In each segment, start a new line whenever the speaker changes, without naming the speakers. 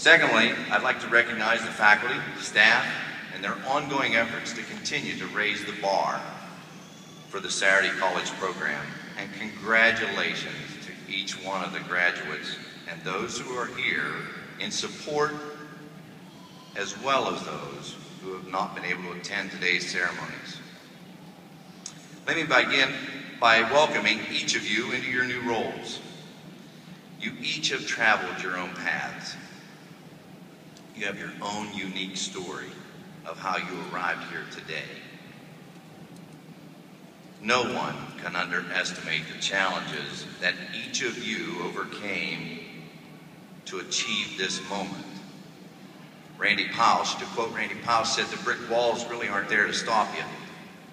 Secondly, I'd like to recognize the faculty, staff, and their ongoing efforts to continue to raise the bar for the Saturday College program. And congratulations to each one of the graduates and those who are here in support, as well as those who have not been able to attend today's ceremonies. Let me begin by welcoming each of you into your new roles. You each have traveled your own paths. You have your own unique story of how you arrived here today. No one can underestimate the challenges that each of you overcame to achieve this moment. Randy Pausch, to quote Randy Pausch, said the brick walls really aren't there to stop you.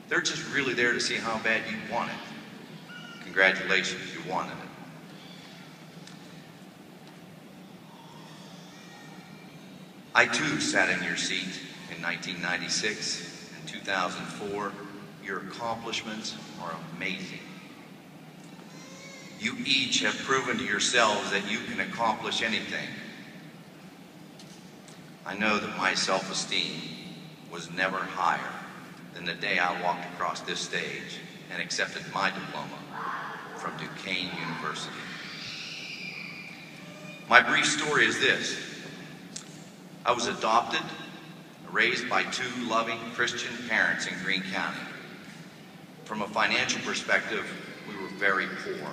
They're just really there to see how bad you want it. Congratulations, you wanted it. I too sat in your seat in 1996 and 2004. Your accomplishments are amazing. You each have proven to yourselves that you can accomplish anything. I know that my self-esteem was never higher than the day I walked across this stage and accepted my diploma from Duquesne University. My brief story is this. I was adopted, raised by two loving Christian parents in Greene County. From a financial perspective, we were very poor.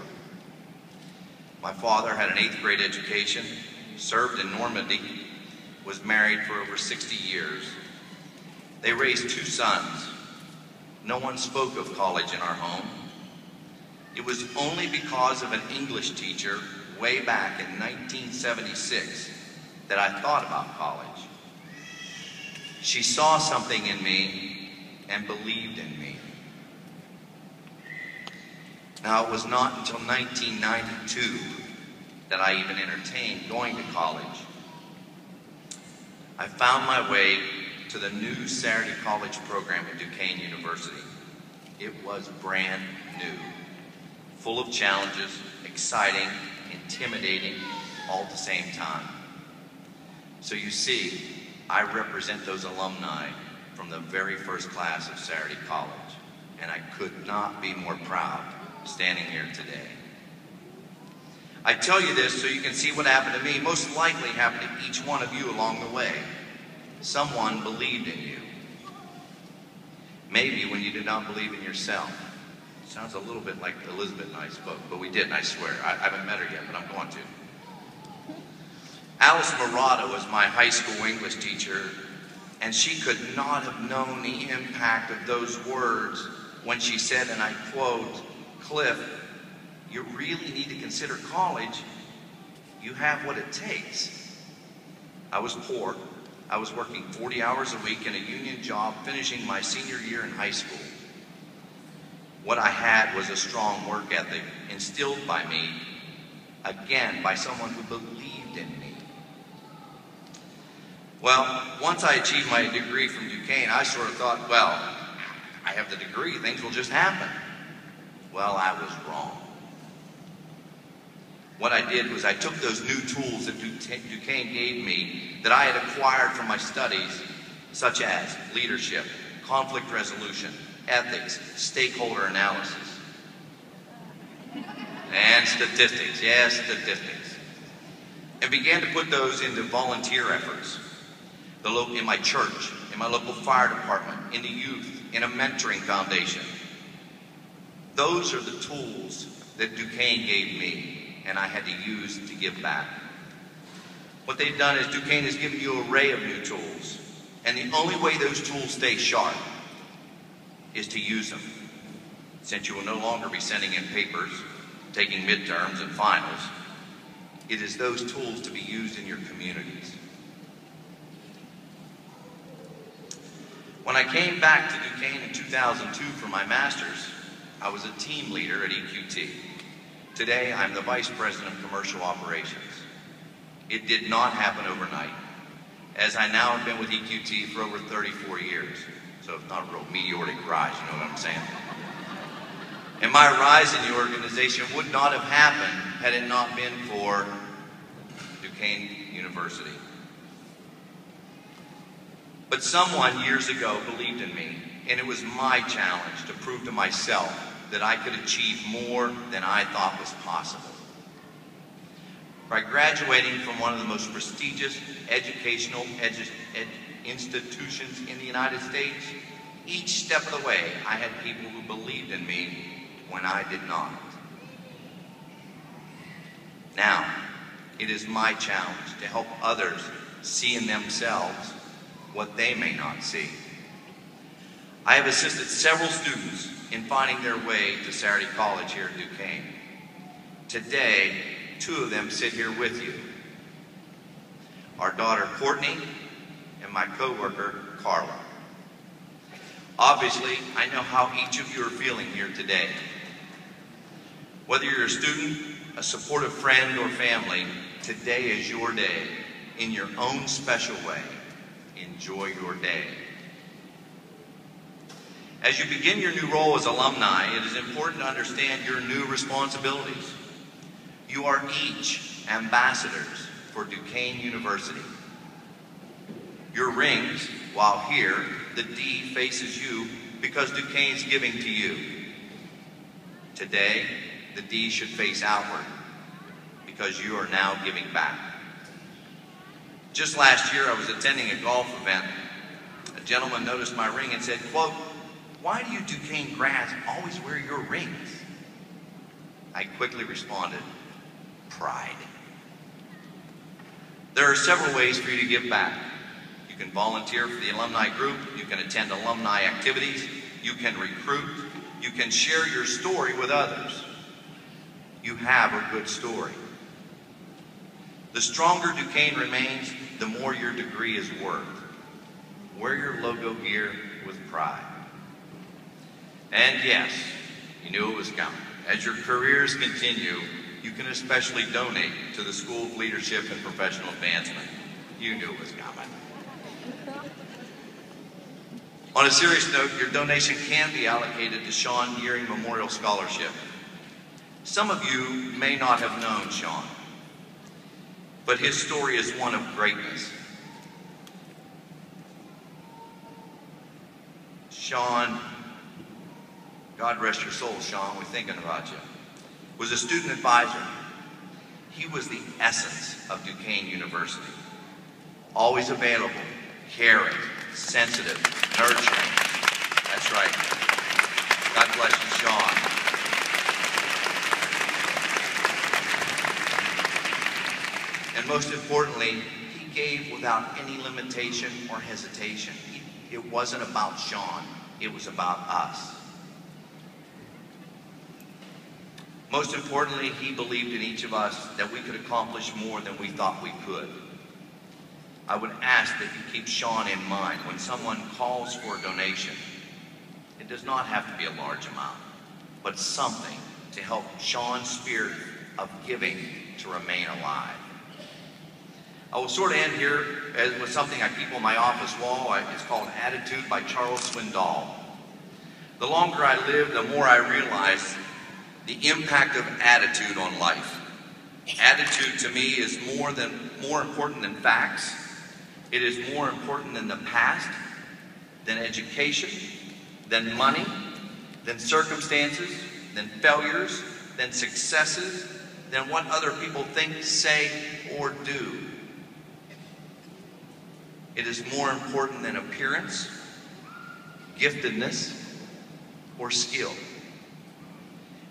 My father had an 8th grade education, served in Normandy, was married for over 60 years. They raised 2 sons. No one spoke of college in our home. It was only because of an English teacher way back in 1976 that I thought about college. She saw something in me and believed in me. Now, it was not until 1992 that I even entertained going to college. I found my way to the new Saturday College program at Duquesne University. It was brand new, full of challenges, exciting, intimidating, all at the same time. So you see, I represent those alumni from the very first class of Saturday College, and I could not be more proud standing here today. I tell you this so you can see what happened to me most likely happened to each one of you along the way. Someone believed in you. Maybe when you did not believe in yourself. Sounds a little bit like Elizabeth and I spoke, but we didn't, I swear. I haven't met her yet, but I'm going to. Alice Murata was my high school English teacher, and she could not have known the impact of those words when she said, and I quote, "Cliff, you really need to consider college. You have what it takes." I was poor. I was working 40 hours a week in a union job, finishing my senior year in high school. What I had was a strong work ethic instilled by me, again, by someone who believed in me. Well, once I achieved my degree from Duquesne, I sort of thought, well, I have the degree, things will just happen. Well, I was wrong. What I did was I took those new tools that Duquesne gave me that I had acquired from my studies, such as leadership, conflict resolution, ethics, stakeholder analysis, and statistics, yes, statistics, and began to put those into volunteer efforts. In my church, in my local fire department, in the youth, in a mentoring foundation. Those are the tools that Duquesne gave me, and I had to use to give back. What they've done is Duquesne has given you an array of new tools, and the only way those tools stay sharp is to use them. Since you will no longer be sending in papers, taking midterms and finals, it is those tools to be used in your communities. When I came back to Duquesne in 2002 for my master's, I was a team leader at EQT. Today, I'm the Vice President of Commercial Operations. It did not happen overnight, as I now have been with EQT for over 34 years. So it's not a real meteoric rise, you know what I'm saying? And my rise in the organization would not have happened had it not been for Duquesne University. But someone years ago believed in me, and it was my challenge to prove to myself that I could achieve more than I thought was possible. By graduating from one of the most prestigious educational institutions in the United States, each step of the way I had people who believed in me when I did not. Now, it is my challenge to help others see in themselves what they may not see. I have assisted several students in finding their way to Saturday College here at Duquesne. Today, 2 of them sit here with you. Our daughter Courtney and my co-worker Carla. Obviously, I know how each of you are feeling here today. Whether you're a student, a supportive friend, or family, today is your day in your own special way. Enjoy your day. As you begin your new role as alumni, it is important to understand your new responsibilities. You are each ambassadors for Duquesne University. Your rings, while here, the D faces you because Duquesne's giving to you. Today, the D should face outward because you are now giving back. Just last year, I was attending a golf event. A gentleman noticed my ring and said, quote, "Why do you Duquesne grads always wear your rings?" I quickly responded, "Pride." There are several ways for you to give back. You can volunteer for the alumni group, you can attend alumni activities, you can recruit, you can share your story with others. You have a good story. The stronger Duquesne remains, the more your degree is worth. Wear your logo gear with pride. And yes, you knew it was coming. As your careers continue, you can especially donate to the School of Leadership and Professional Advancement. You knew it was coming. On a serious note, your donation can be allocated to Sean Gearing Memorial Scholarship. Some of you may not have known Sean, but his story is one of greatness. Sean, God rest your soul, Sean, we're thinking about you, was a student advisor. He was the essence of Duquesne University. Always available, caring, sensitive, nurturing. That's right. God bless you, Sean. And most importantly, he gave without any limitation or hesitation. It wasn't about Sean, it was about us. Most importantly, he believed in each of us that we could accomplish more than we thought we could. I would ask that you keep Sean in mind when someone calls for a donation. It does not have to be a large amount, but something to help Sean's spirit of giving to remain alive. I will sort of end here with something I keep on my office wall. It's called Attitude by Charles Swindoll. The longer I live, the more I realize the impact of attitude on life. Attitude to me is more important than facts. It is more important than the past, than education, than money, than circumstances, than failures, than successes, than what other people think, say, or do. It is more important than appearance, giftedness, or skill.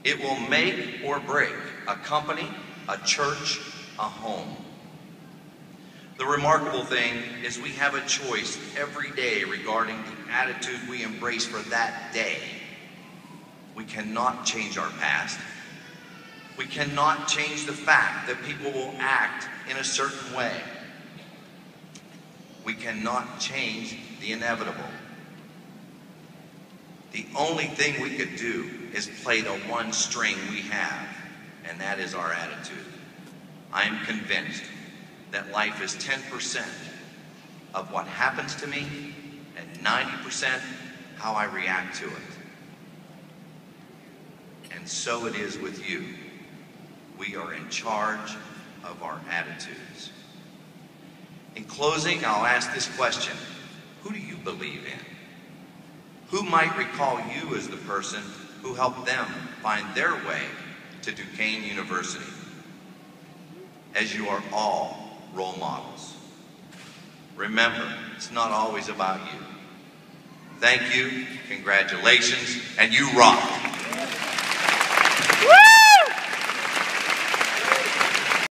It will make or break a company, a church, a home. The remarkable thing is we have a choice every day regarding the attitude we embrace for that day. We cannot change our past. We cannot change the fact that people will act in a certain way. We cannot change the inevitable. The only thing we could do is play the one string we have, and that is our attitude. I am convinced that life is 10% of what happens to me and 90% how I react to it. And so it is with you. We are in charge of our attitudes. In closing, I'll ask this question. Who do believe in? Who might recall you as the person who helped them find their way to Duquesne University? As you are all role models. Remember, it's not always about you. Thank you, congratulations, and you rock.